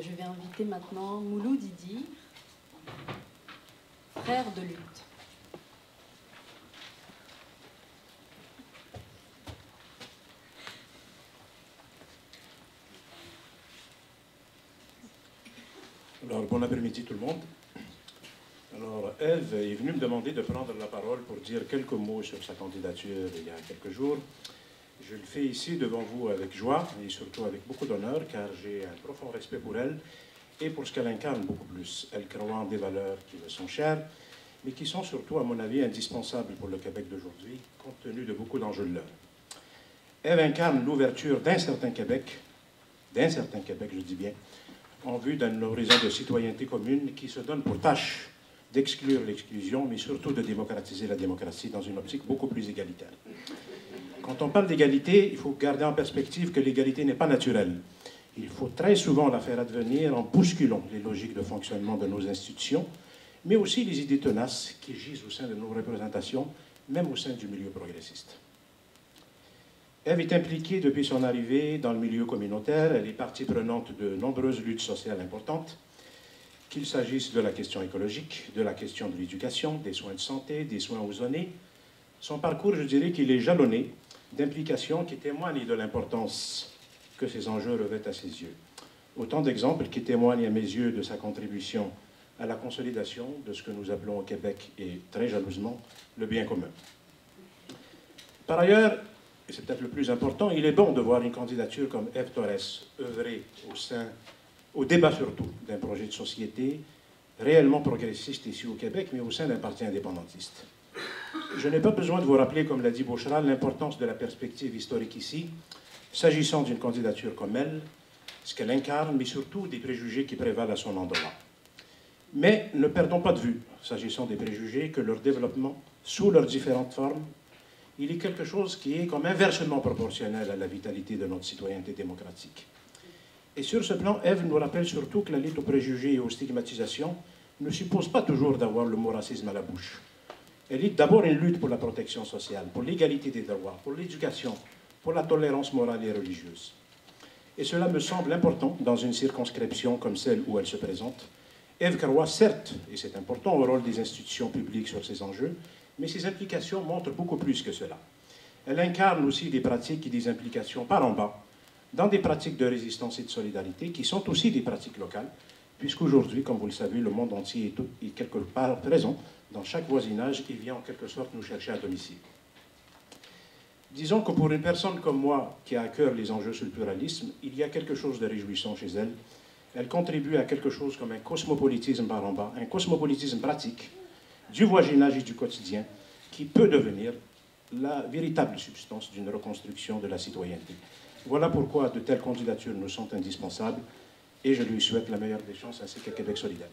Je vais inviter maintenant Moulou Didi, frère de lutte. Alors, bon après-midi tout le monde. Alors, Ève est venue me demander de prendre la parole pour dire quelques mots sur sa candidature il y a quelques jours. Je le fais ici devant vous avec joie et surtout avec beaucoup d'honneur, car j'ai un profond respect pour elle et pour ce qu'elle incarne beaucoup plus. Elle croit en des valeurs qui me sont chères, mais qui sont surtout, à mon avis, indispensables pour le Québec d'aujourd'hui, compte tenu de beaucoup d'enjeux de l'heure. Ève incarne l'ouverture d'un certain Québec, je dis bien, en vue d'un horizon de citoyenneté commune qui se donne pour tâche d'exclure l'exclusion, mais surtout de démocratiser la démocratie dans une optique beaucoup plus égalitaire. Quand on parle d'égalité, il faut garder en perspective que l'égalité n'est pas naturelle. Il faut très souvent la faire advenir en bousculant les logiques de fonctionnement de nos institutions, mais aussi les idées tenaces qui gisent au sein de nos représentations, même au sein du milieu progressiste. Ève est impliquée depuis son arrivée dans le milieu communautaire. Elle est partie prenante de nombreuses luttes sociales importantes, qu'il s'agisse de la question écologique, de la question de l'éducation, des soins de santé, des soins aux aînés. Son parcours, je dirais qu'il est jalonné d'implications qui témoignent de l'importance que ces enjeux revêtent à ses yeux. Autant d'exemples qui témoignent à mes yeux de sa contribution à la consolidation de ce que nous appelons au Québec, et très jalousement, le bien commun. Par ailleurs, et c'est peut-être le plus important, il est bon de voir une candidature comme Ève Torres œuvrer au débat surtout d'un projet de société réellement progressiste ici au Québec, mais au sein d'un parti indépendantiste. Je n'ai pas besoin de vous rappeler, comme l'a dit Boucheral, l'importance de la perspective historique ici, s'agissant d'une candidature comme elle, ce qu'elle incarne, mais surtout des préjugés qui prévalent à son endroit. Mais ne perdons pas de vue, s'agissant des préjugés, que leur développement, sous leurs différentes formes, il est quelque chose qui est comme inversement proportionnel à la vitalité de notre citoyenneté démocratique. Et sur ce plan, Ève nous rappelle surtout que la lutte aux préjugés et aux stigmatisations ne suppose pas toujours d'avoir le mot racisme à la bouche. Elle est d'abord une lutte pour la protection sociale, pour l'égalité des droits, pour l'éducation, pour la tolérance morale et religieuse. Et cela me semble important dans une circonscription comme celle où elle se présente. Ève croit certes, et c'est important, au rôle des institutions publiques sur ces enjeux, mais ses implications montrent beaucoup plus que cela. Elle incarne aussi des pratiques et des implications par en bas, dans des pratiques de résistance et de solidarité, qui sont aussi des pratiques locales, puisqu'aujourd'hui, comme vous le savez, le monde entier est quelque part présent dans chaque voisinage et vient en quelque sorte nous chercher à domicile. Disons que pour une personne comme moi, qui a à cœur les enjeux sur le pluralisme, il y a quelque chose de réjouissant chez elle. Elle contribue à quelque chose comme un cosmopolitisme par en bas, un cosmopolitisme pratique, du voisinage et du quotidien, qui peut devenir la véritable substance d'une reconstruction de la citoyenneté. Voilà pourquoi de telles candidatures nous sont indispensables et je lui souhaite la meilleure des chances ainsi qu'à Québec solidaire.